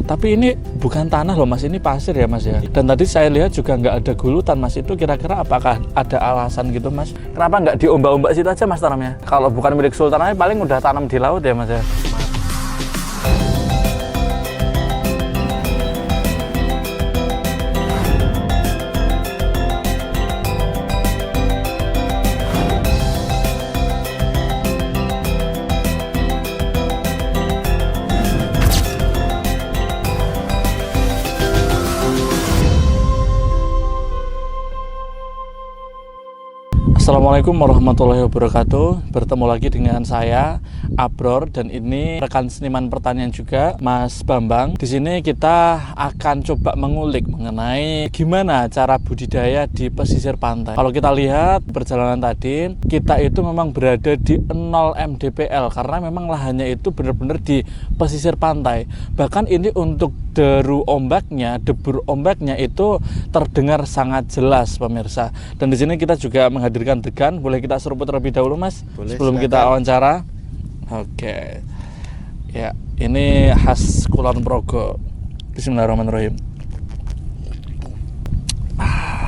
Tapi ini bukan tanah loh mas, ini pasir ya mas ya. Dan tadi saya lihat juga nggak ada gulutan mas. Itu kira-kira apakah ada alasan gitu mas? Kenapa nggak diombak-ombak situ aja mas tanamnya? Kalau bukan milik sultan aja paling udah tanam di laut ya mas ya. Assalamualaikum warahmatullahi wabarakatuh. Bertemu lagi dengan saya Abror dan ini rekan seniman pertanian juga Mas Bambang. Di sini kita akan coba mengulik mengenai gimana cara budidaya di pesisir pantai. Kalau kita lihat perjalanan tadi, kita itu memang berada di 0 mdpl karena memang lahannya itu benar-benar di pesisir pantai. Bahkan ini untuk debur ombaknya itu terdengar sangat jelas pemirsa. Dan di sini kita juga menghadirkan degan. Boleh kita seruput terlebih dahulu mas? Boleh, sebelum silakan. kita wawancara. Oke. Ya, ini khas Kulon Progo. Bismillahirrahmanirrahim.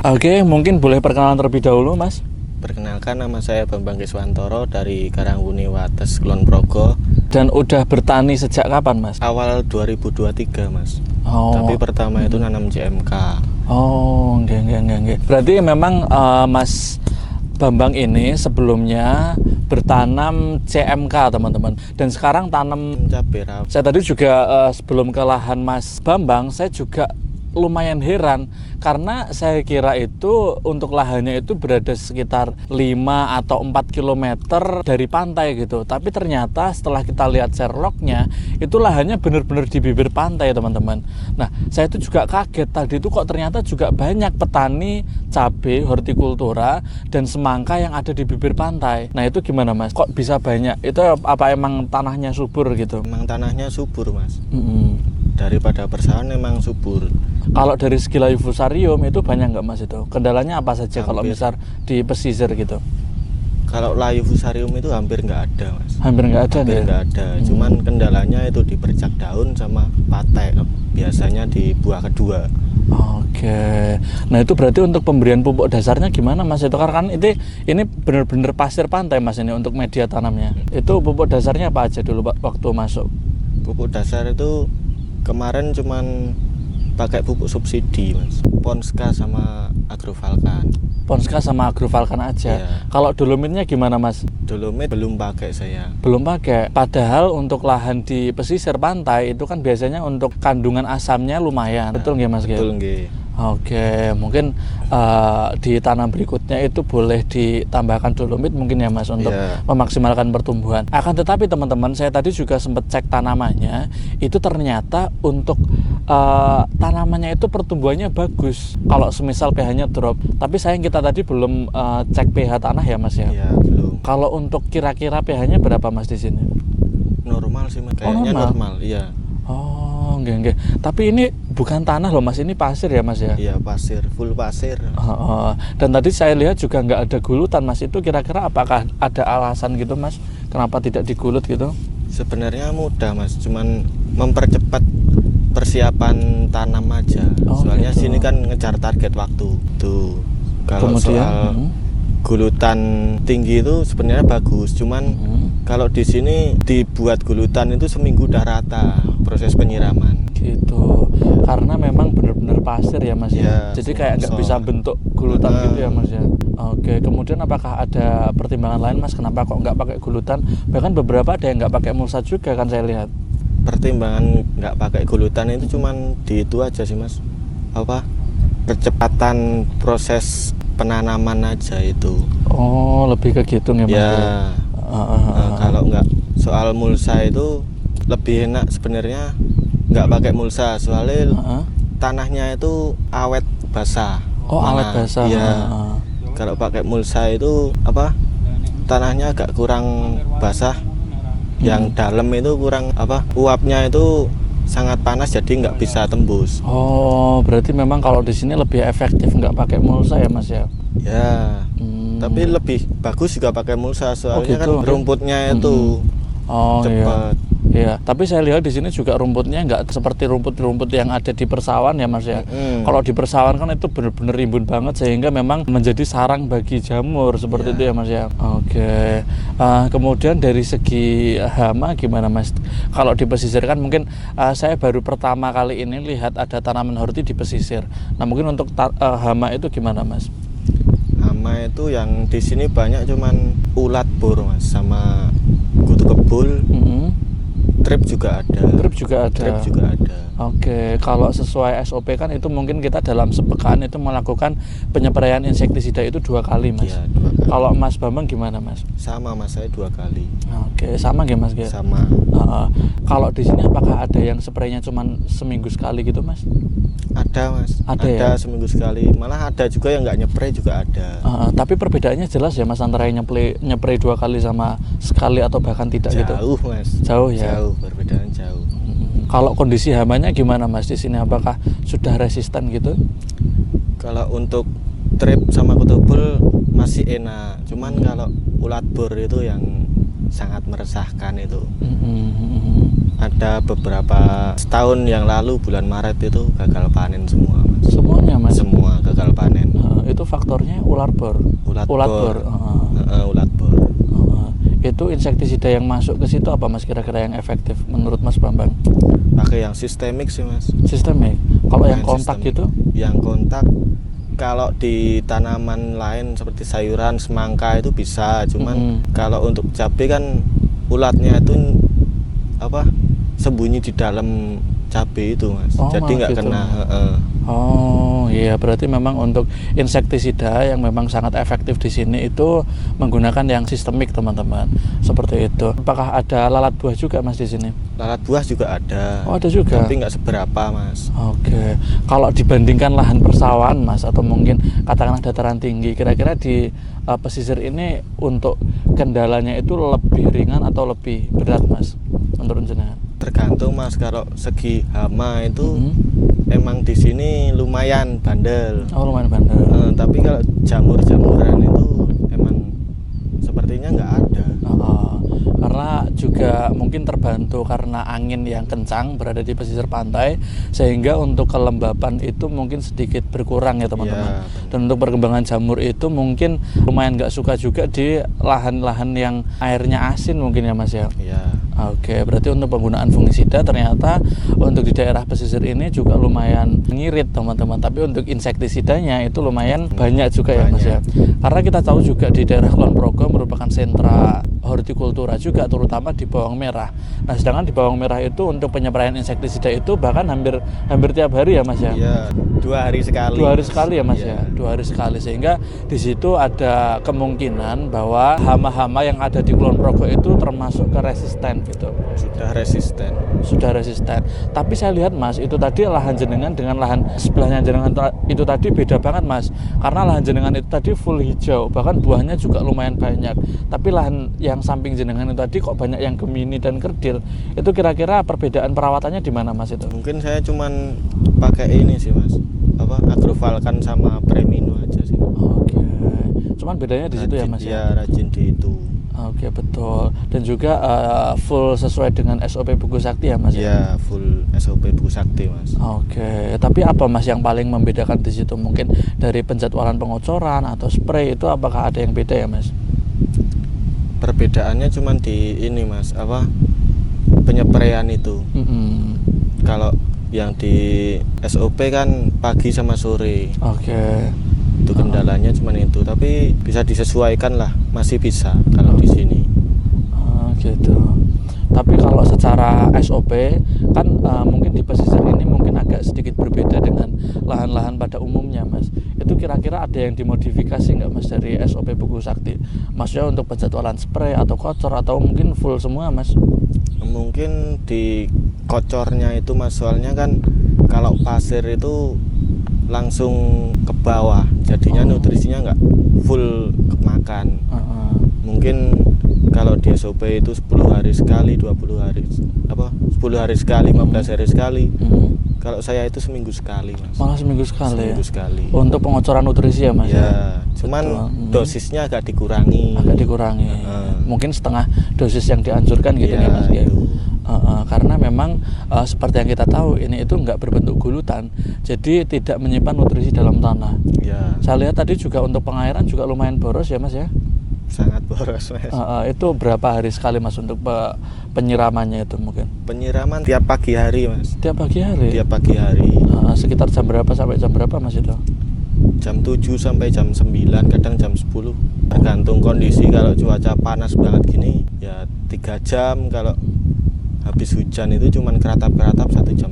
Oke, mungkin boleh perkenalan terlebih dahulu mas? Perkenalkan, nama saya Bambang Kiswantoro dari Karangbuni Wates, Kulon Progo. Dan udah bertani sejak kapan mas? Awal 2023 mas. Oh. Tapi pertama itu nanam CMK. Oh, enggak. Berarti memang Mas Bambang ini sebelumnya bertanam CMK teman-teman. Dan sekarang tanam Cabai rawit. Saya tadi juga sebelum ke lahan Mas Bambang, saya juga lumayan heran karena saya kira itu untuk lahannya itu berada sekitar 5 atau 4 km dari pantai gitu. Tapi ternyata setelah kita lihat Sherlocknya, itu lahannya benar-benar di bibir pantai teman-teman. Nah, saya itu juga kaget tadi itu kok ternyata juga banyak petani cabai, hortikultura dan semangka yang ada di bibir pantai. Nah, itu gimana mas? Kok bisa banyak? Itu apa emang tanahnya subur gitu? Memang tanahnya subur mas. Daripada persawahan memang subur. Kalau dari segi layu fusarium itu banyak nggak mas itu? Kendalanya apa saja kalau misal di pesisir gitu? Kalau layu fusarium itu hampir nggak ada mas. Hampir nggak ada Hampir ya? nggak ada. Cuman kendalanya itu di percak daun sama patek. Biasanya di buah kedua. Oke. Nah itu berarti untuk pemberian pupuk dasarnya gimana mas? Itu kan ini benar-benar pasir pantai mas ini untuk media tanamnya. Itu pupuk dasarnya apa aja dulu waktu masuk? Pupuk dasar itu kemarin cuman pakai pupuk subsidi mas, Ponska sama Agrofalkan. Ponska sama Agrofalkan aja. Iya. Kalau dolomitnya gimana mas? Dolomit belum pakai saya. Belum pakai. Padahal untuk lahan di pesisir pantai itu kan biasanya untuk kandungan asamnya lumayan. Betul nggak mas? Betul nggih. Oke, mungkin di tanam berikutnya itu boleh ditambahkan dolomit mungkin ya mas untuk memaksimalkan pertumbuhan. Akan tetapi teman-teman, saya tadi juga sempat cek tanamannya, itu ternyata untuk tanamannya itu pertumbuhannya bagus. Kalau semisal pH-nya drop, tapi sayang kita tadi belum cek pH tanah ya mas ya. Iya belum. Kalau untuk kira-kira pH-nya berapa mas di sini? Normal sih mas. Kayaknya normal. Iya. Oh, enggak. Tapi ini bukan tanah loh mas, ini pasir ya mas ya? Iya pasir, full pasir. Dan tadi saya lihat juga nggak ada gulutan mas, itu kira-kira apakah ada alasan gitu mas? Kenapa tidak digulut gitu? Sebenarnya mudah mas, cuman mempercepat persiapan tanam aja. Soalnya gitu. sini kan ngejar target waktu. Tuh. Kalau Kemudian, soal gulutan tinggi itu sebenarnya bagus, cuman kalau di sini dibuat gulutan itu seminggu udah rata proses penyiraman. Gitu, karena memang benar-benar pasir ya mas ya. Jadi kayak nggak bisa bentuk gulutan gitu ya mas ya. Oke, kemudian apakah ada pertimbangan lain mas? Kenapa kok nggak pakai gulutan? Bahkan beberapa ada yang nggak pakai mulsa juga kan saya lihat. Pertimbangan nggak pakai gulutan itu cuman di itu aja sih mas. Apa? Percepatan proses penanaman aja itu. Oh, lebih ke gitu ya mas ya. Kalau nggak soal mulsa itu lebih enak sebenarnya nggak pakai mulsa, soalnya tanahnya itu awet basah. Oh, awet basah. Iya. Kalau pakai mulsa itu apa? Tanahnya agak kurang basah. Yang dalam itu kurang apa? Uapnya itu sangat panas jadi nggak bisa tembus. Oh, berarti memang kalau di sini lebih efektif nggak pakai mulsa ya mas ya? Ya. Tapi lebih bagus juga pakai mulsa soalnya gitu, kan rumputnya itu cepat. cepat. Ya, tapi saya lihat di sini juga rumputnya nggak seperti rumput-rumput yang ada di persawahan ya Mas ya. Kalau di persawahan kan itu benar-benar rimbun banget sehingga memang menjadi sarang bagi jamur seperti itu ya Mas ya. Oke. Kemudian dari segi hama gimana Mas? Kalau di pesisir kan mungkin saya baru pertama kali ini lihat ada tanaman horti di pesisir. Nah mungkin untuk hama itu gimana Mas? Hama itu yang di sini banyak cuman ulat bor Mas, sama kutu kebul. Trip juga ada. Trip juga ada. Trip juga ada. Oke, kalau sesuai SOP kan itu mungkin kita dalam sepekan itu melakukan penyepraian insektisida itu 2 kali Mas. Iya, 2 kali. Kalau Mas Bambang gimana Mas? Sama Mas, saya 2 kali. Oke, sama nggak Mas? Sama. Kalau di sini apakah ada yang spraynya cuma seminggu sekali gitu Mas? Ada Mas. Ada ya? Seminggu sekali. Malah ada juga yang nggak nyepray juga ada. Tapi perbedaannya jelas ya Mas antara yang nyepray 2 kali sama sekali atau bahkan tidak gitu? Jauh Mas. Jauh ya? Jauh, perbedaan jauh. Kalau kondisi hamanya gimana Mas di sini? Apakah sudah resisten gitu? Kalau untuk trip sama kutu kebul masih enak. Cuman kalau ulat bor itu yang sangat meresahkan itu. Ada beberapa setahun yang lalu bulan Maret itu gagal panen semua Mas. Semuanya Mas? Semua gagal panen. Itu faktornya ular bor. Ulat bor. Ulat bor. Itu insektisida yang masuk ke situ apa Mas kira-kira yang efektif menurut Mas Bambang? Pakai yang sistemik sih Mas. Sistemik. Kalau yang kontak sistemik. gitu? Yang kontak kalau di tanaman lain seperti sayuran, semangka itu bisa. Cuman kalau untuk cabai kan ulatnya itu sembunyi di dalam cabai itu Mas. Jadi nggak gitu. kena. Oh iya, berarti memang untuk insektisida yang memang sangat efektif di sini itu menggunakan yang sistemik teman-teman. Seperti itu. Apakah ada lalat buah juga Mas di sini? Lalat buah juga ada. Oh ada juga. Tapi nggak seberapa Mas. Oke. Kalau dibandingkan lahan persawahan Mas atau mungkin katakanlah dataran tinggi, kira-kira di pesisir ini untuk kendalanya itu lebih ringan atau lebih berat Mas menurut jenengan? Tergantung Mas. Kalau segi hama itu emang di sini lumayan bandel. Oh lumayan bandel. Tapi kalau jamur-jamuran itu emang sepertinya nggak ada. Karena juga mungkin terbantu karena angin yang kencang berada di pesisir pantai sehingga untuk kelembapan itu mungkin sedikit berkurang ya teman-teman. Dan untuk perkembangan jamur itu mungkin lumayan nggak suka juga di lahan-lahan yang airnya asin mungkin ya Mas ya. Oke, berarti untuk penggunaan fungisida ternyata untuk di daerah pesisir ini juga lumayan ngirit teman-teman. Tapi untuk insektisidanya itu lumayan banyak juga ya Mas ya. Karena kita tahu juga di daerah Kulon Progo merupakan sentra hortikultura juga, terutama di bawang merah. Nah, sedangkan di bawang merah itu untuk penyepraian insektisida itu bahkan hampir tiap hari ya Mas ya. Iya, 2 hari sekali. 2 hari sekali ya Mas ya. 2 hari sekali sehingga di situ ada kemungkinan bahwa hama-hama yang ada di Kulon Progo itu termasuk ke resisten gitu. Sudah resisten. Tapi saya lihat Mas, itu tadi lahan jenengan dengan lahan sebelahnya jenengan itu tadi beda banget Mas. Karena lahan jenengan itu tadi full hijau, bahkan buahnya juga lumayan banyak. Tapi lahan yang samping jenengan itu tadi kok banyak yang gemini dan kerdil. Itu kira-kira perbedaan perawatannya di mana Mas itu? Mungkin saya cuman pakai ini sih Mas. Agrovalkan sama Premino aja sih. Oke. Cuman bedanya di situ ya Mas ya. Iya, rajin di itu. Oke, betul. Dan juga full sesuai dengan SOP Buku Sakti ya Mas? Iya, full SOP Buku Sakti Mas. Oke, tapi apa Mas yang paling membedakan di situ? Mungkin dari penjadwalan pengocoran atau spray itu apakah ada yang beda ya Mas? Perbedaannya cuma di ini Mas, penyepraian itu. Kalau yang di SOP kan pagi sama sore. Oke. Itu kendalanya cuma itu, tapi bisa disesuaikan lah, masih bisa kalau di sini. Gitu. Tapi kalau secara SOP kan mungkin di pesisir ini mungkin agak sedikit berbeda dengan lahan-lahan pada umumnya Mas. Itu kira-kira ada yang dimodifikasi nggak Mas dari SOP Buku Sakti? Maksudnya untuk penjadwalan spray atau kocor atau mungkin full semua Mas? Mungkin di kocornya itu Mas, soalnya kan kalau pasir itu langsung ke bawah, jadinya nutrisinya nggak full kemakan. Mungkin kalau di SOP itu 10 hari sekali, 20 hari 10 hari sekali, 15 hari sekali. Kalau saya itu seminggu sekali Mas. Malah seminggu sekali. Seminggu sekali. Untuk pengocoran nutrisi ya Mas? Ya, cuman dosisnya agak dikurangi. Mungkin setengah dosis yang dianjurkan gitu ya Mas ya. Karena memang seperti yang kita tahu ini itu nggak berbentuk gulutan, jadi tidak menyimpan nutrisi dalam tanah. Ya, Saya lihat tadi juga untuk pengairan juga lumayan boros ya Mas ya. sangat boros Mas. Itu berapa hari sekali Mas untuk penyiramannya itu mungkin? Penyiraman tiap pagi hari Mas. Tiap pagi hari. Tiap pagi hari. Sekitar jam berapa sampai jam berapa Mas itu? Jam 7 sampai jam 9, kadang jam 10. Tergantung kondisi, kalau cuaca panas banget gini ya 3 jam, kalau habis hujan itu cuman keratap-keratap 1,5 jam.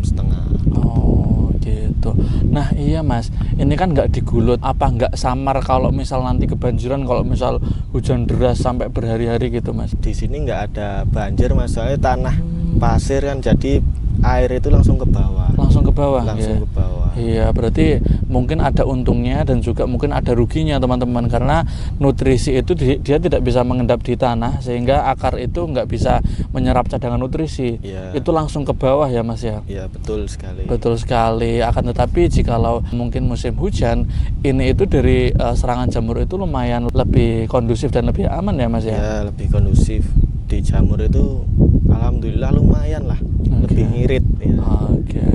Oh gitu. Nah iya Mas, ini kan nggak digulut, apa nggak samar kalau misal nanti kebanjiran, kalau misal hujan deras sampai berhari-hari gitu Mas? Di sini nggak ada banjir Mas, soalnya tanah pasir kan, jadi air itu langsung ke bawah. Langsung ke bawah. Langsung ya? ke bawah. Iya, berarti mungkin ada untungnya dan juga mungkin ada ruginya teman-teman, karena nutrisi itu dia tidak bisa mengendap di tanah sehingga akar itu nggak bisa menyerap cadangan nutrisi. Iya. Itu langsung ke bawah ya Mas ya. Iya, betul sekali. Betul sekali. Akan tetapi jikalau mungkin musim hujan ini itu dari serangan jamur itu lumayan lebih kondusif dan lebih aman ya Mas ya. Ya, lebih kondusif. Di jamur itu alhamdulillah lumayan lah. Lebih ngirit ya. Oke.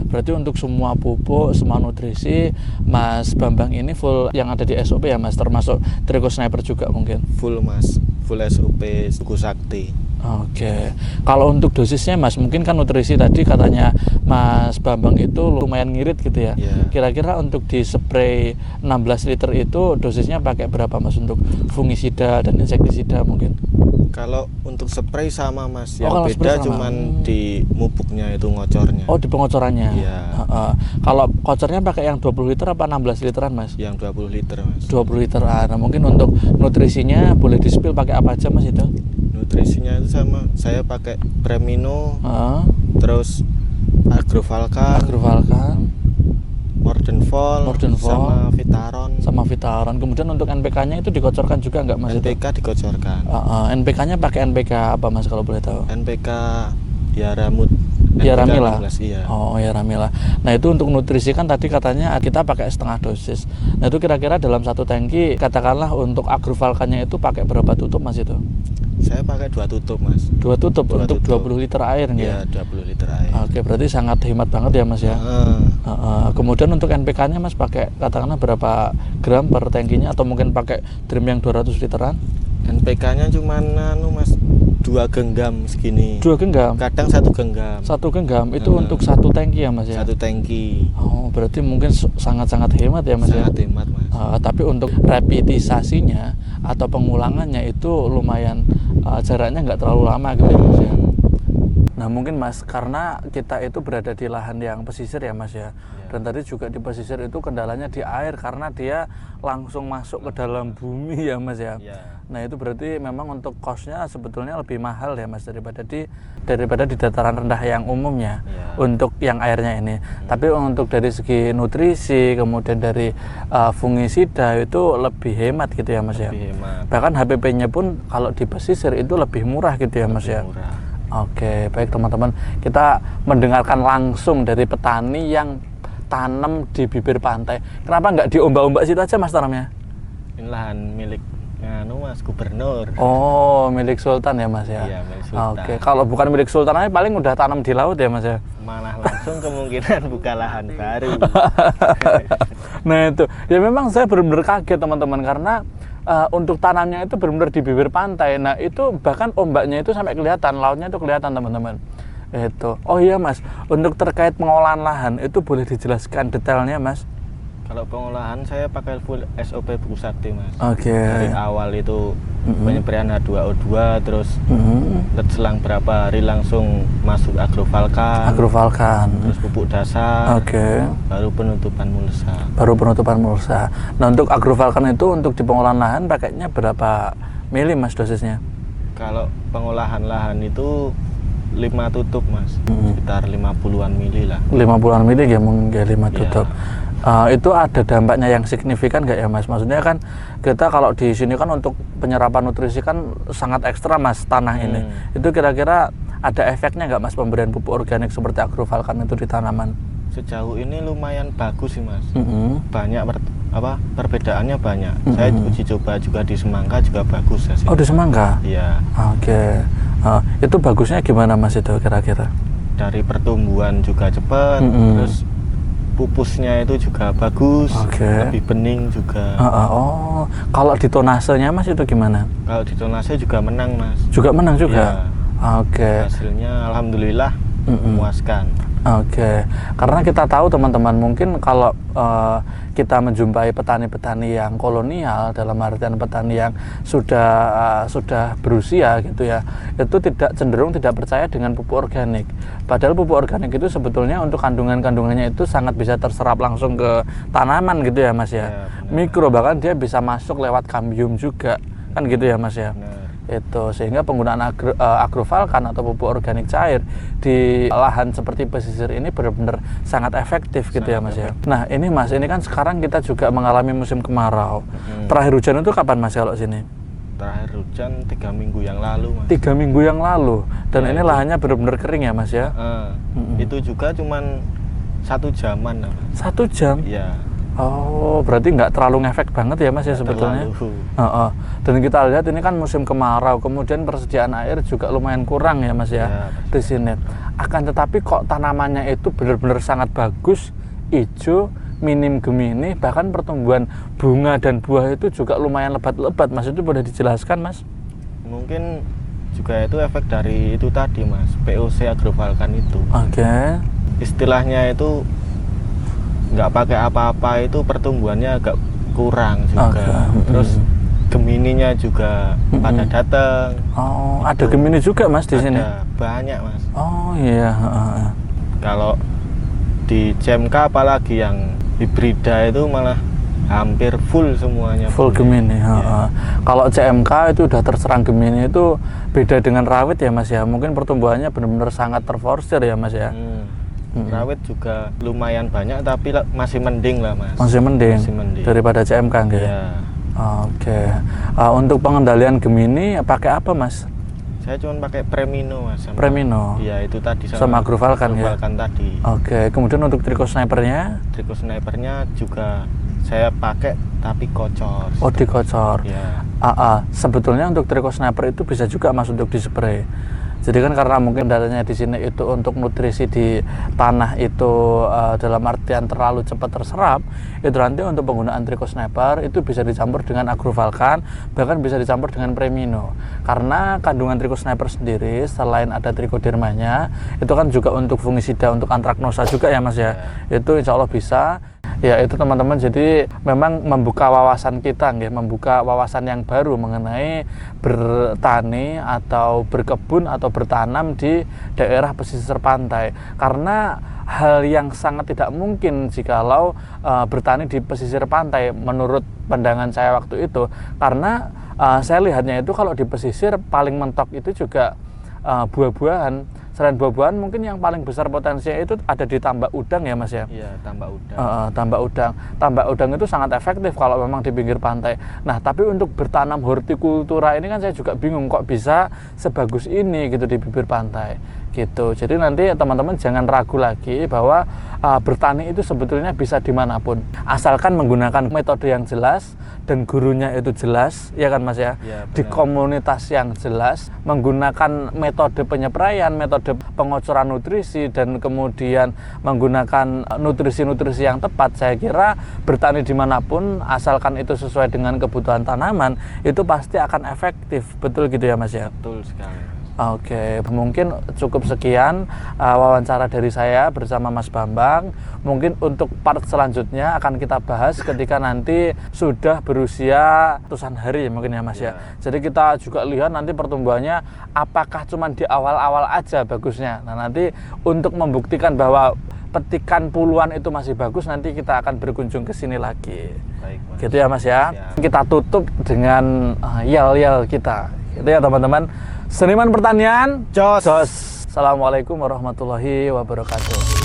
Berarti untuk semua pupuk, semua nutrisi Mas Bambang ini full yang ada di SOP ya Mas, termasuk Trico Sniper juga mungkin. Full Mas, full SOP Suku Sakti. Oke. Kalau untuk dosisnya Mas, mungkin kan nutrisi tadi katanya Mas Bambang itu lumayan ngirit gitu ya. Iya. Kira-kira untuk di spray 16 liter itu dosisnya pakai berapa Mas untuk fungisida dan insektisida mungkin? Kalau untuk spray sama Mas, yang kalau spray beda sama. cuman di mupuknya itu ngocornya. Oh, di pengocorannya. Iya. Kalau kocornya pakai yang 20 liter apa 16 literan Mas? Yang 20 liter Mas. 20 liter. Nah, mungkin untuk nutrisinya boleh di-spill pakai apa aja Mas itu? Nutrisinya itu sama, saya pakai Premino, Heeh. terus Agrovalkan, Mordenvol, sama Vitaron. sama Vitaron. Kemudian untuk NPK-nya itu dikocorkan juga nggak Mas? NPK dikocorkan. NPK-nya pakai NPK apa Mas kalau boleh tahu? NPK Yaramut. Yaramila. Iya. Oh, Yaramila. Nah, itu untuk nutrisi kan tadi katanya kita pakai setengah dosis. Nah, itu kira-kira dalam satu tangki katakanlah untuk Agrovalkannya itu pakai berapa tutup Mas itu? Saya pakai 2 tutup Mas. 2 tutup Dua untuk tutup. 20 liter air Iya, 20 liter air. Oke, berarti sangat hemat banget ya Mas ya. Kemudian untuk NPK-nya Mas pakai katakanlah berapa gram per tangkinya, atau mungkin pakai drum yang 200 literan? NPK-nya cuman Mas 2 genggam segini. 2 genggam. Kadang 1 genggam. 1 genggam itu untuk satu tangki ya Mas ya. 1 tangki. Oh, berarti mungkin sangat-sangat hemat ya Mas Sangat ya. hemat Mas. Tapi untuk repetisasinya atau pengulangannya itu lumayan jaraknya nggak terlalu lama gitu ya Mas ya. Nah mungkin Mas, karena kita itu berada di lahan yang pesisir ya Mas ya, dan tadi juga di pesisir itu kendalanya di air karena dia langsung masuk ke dalam bumi ya Mas ya. Nah itu berarti memang untuk cost-nya sebetulnya lebih mahal ya Mas daripada di dataran rendah yang umumnya untuk yang airnya ini. Tapi untuk dari segi nutrisi, kemudian dari fungisida itu lebih hemat gitu ya Mas ya. Lebih hemat. Bahkan HPP-nya pun kalau di pesisir itu lebih murah gitu ya Mas ya. Murah. Oke, baik teman-teman, kita mendengarkan langsung dari petani yang tanam di bibir pantai. Kenapa nggak di ombak-ombak situ aja Mas tanamnya? Ini lahan milik Mas Gubernur. Oh, milik Sultan ya Mas ya? Iya, milik Sultan. Oke, kalau bukan milik Sultan aja paling udah tanam di laut ya Mas ya? Malah langsung kemungkinan buka lahan baru. Nah itu, ya memang saya benar-benar kaget teman-teman, karena untuk tanamnya itu benar-benar di bibir pantai. Nah itu bahkan ombaknya itu sampai kelihatan, lautnya itu kelihatan teman-teman. Itu. Oh iya Mas, untuk terkait pengolahan lahan itu boleh dijelaskan detailnya Mas? Kalau pengolahan saya pakai full SOP Buku Sakti Mas. Oke. Dari awal itu penyemberian H2O2, terus selang berapa hari langsung masuk Agrovalkan. Terus pupuk dasar. Oke. Baru penutupan mulsa. Nah untuk Agrovalkan itu untuk di pengolahan lahan pakainya berapa mili Mas dosisnya? Kalau pengolahan lahan itu 5 tutup Mas, sekitar 50-an mili lah. 50-an mili ya mungkin 5 tutup. Ya. Itu ada dampaknya yang signifikan nggak ya Mas? Maksudnya kan kita kalau di sini kan untuk penyerapan nutrisi kan sangat ekstra Mas tanah ini. Itu kira-kira ada efeknya nggak Mas pemberian pupuk organik seperti Agrovalkan itu di tanaman? Sejauh ini lumayan bagus sih Mas. Banyak perbedaannya banyak. Saya uji coba juga di semangka juga bagus hasilnya. Oh, di semangka? Iya. Oke. Itu bagusnya gimana Mas itu kira-kira? Dari pertumbuhan juga cepat, terus pupusnya itu juga bagus, lebih bening juga. Oh, kalau di tonasenya Mas itu gimana? Kalau di tonase juga menang Mas. Juga menang juga? Ya. Oke. Hasilnya alhamdulillah memuaskan. Oke, karena kita tahu teman-teman mungkin kalau kita menjumpai petani-petani yang kolonial, dalam artian petani yang sudah berusia gitu ya, itu cenderung tidak percaya dengan pupuk organik. Padahal pupuk organik itu sebetulnya untuk kandungannya itu sangat bisa terserap langsung ke tanaman gitu ya Mas ya. Mikro, bahkan dia bisa masuk lewat kambium juga kan gitu ya Mas ya. Itu sehingga penggunaan agrovalkan atau pupuk organik cair di lahan seperti pesisir ini benar-benar sangat efektif gitu ya Mas ya. Nah ini Mas, ini kan sekarang kita juga mengalami musim kemarau. Terakhir hujan itu kapan Mas kalau sini? Terakhir hujan 3 minggu yang lalu Mas. 3 minggu yang lalu, dan ini lahannya benar-benar kering ya Mas ya. Itu juga cuman 1 jaman Mas. 1 jam? Iya. Oh, berarti nggak terlalu ngefek banget ya Mas ya sebetulnya. Dan kita lihat ini kan musim kemarau, kemudian persediaan air juga lumayan kurang ya Mas ya, di sini. Akan tetapi kok tanamannya itu benar-benar sangat bagus, hijau, minim gemini, bahkan pertumbuhan bunga dan buah itu juga lumayan lebat-lebat Mas. Itu boleh dijelaskan Mas? Mungkin juga itu efek dari itu tadi Mas, POC agrovalkan itu. Oke. Istilahnya itu nggak pakai apa-apa itu pertumbuhannya agak kurang juga. Terus gemininya juga pada datang. Oh, ada gemini juga Mas di sini? Banyak Mas. Oh iya. Kalau di CMK apalagi yang hibrida itu malah hampir full semuanya. Full gemini. Kalau CMK itu udah terserang gemini itu beda dengan rawit ya Mas ya. Mungkin pertumbuhannya benar-benar sangat terforsir ya Mas ya. Rawit juga lumayan banyak tapi masih mending lah Mas. Masih mending daripada CMK enggak? Iya. Oke. Untuk pengendalian gemini pakai apa Mas? Saya cuma pakai Premino Mas. Premino. Iya, itu tadi sama agrovalkan ya. Agrovalkan tadi. Oke. Kemudian untuk trichosnipernya? Trichosnipernya juga saya pakai tapi kocor. Oh, dikocor. Iya. Sebetulnya untuk trichosniper itu bisa juga Mas untuk dispray. Jadi kan karena mungkin datanya di sini itu untuk nutrisi di tanah itu dalam artian terlalu cepat terserap, itu nanti untuk penggunaan trichosniper itu bisa dicampur dengan agrovalkan, bahkan bisa dicampur dengan Premino. Karena kandungan trichosniper sendiri selain ada trichodermanya, itu kan juga untuk fungisida, untuk antraknosa juga ya Mas ya. Itu insya Allah bisa. Ya itu teman-teman, jadi memang membuka wawasan kita, membuka wawasan yang baru mengenai bertani atau berkebun atau bertanam di daerah pesisir pantai. Karena hal yang sangat tidak mungkin jikalau bertani di pesisir pantai menurut pandangan saya waktu itu. Karena saya lihatnya itu kalau di pesisir paling mentok itu juga buah-buahan. Selain buah-buahan mungkin yang paling besar potensinya itu ada di tambak udang ya Mas ya. Iya, tambak udang. Tambak udang itu sangat efektif kalau memang di pinggir pantai. Nah, tapi untuk bertanam hortikultura ini kan saya juga bingung kok bisa sebagus ini gitu di bibir pantai gitu. Jadi nanti teman-teman jangan ragu lagi bahwa bertani itu sebetulnya bisa dimanapun, asalkan menggunakan metode yang jelas dan gurunya itu jelas, ya kan Mas ya, di komunitas yang jelas, menggunakan metode penyepraian, metode pengocoran nutrisi, dan kemudian menggunakan nutrisi-nutrisi yang tepat. Saya kira bertani dimanapun, asalkan itu sesuai dengan kebutuhan tanaman, itu pasti akan efektif. Betul gitu ya Mas ya? Betul sekali. Oke, mungkin cukup sekian wawancara dari saya bersama Mas Bambang. Mungkin untuk part selanjutnya akan kita bahas ketika nanti sudah berusia ratusan hari mungkin ya Mas ya. Jadi kita juga lihat nanti pertumbuhannya apakah cuma di awal-awal aja bagusnya. Nah nanti untuk membuktikan bahwa petikan puluhan itu masih bagus, nanti kita akan berkunjung ke sini lagi. Baik, Mas. Gitu ya Mas ya. Kita tutup dengan yel-yel kita. Gitu ya teman-teman. Seniman pertanian, Jos. Assalamualaikum warahmatullahi wabarakatuh.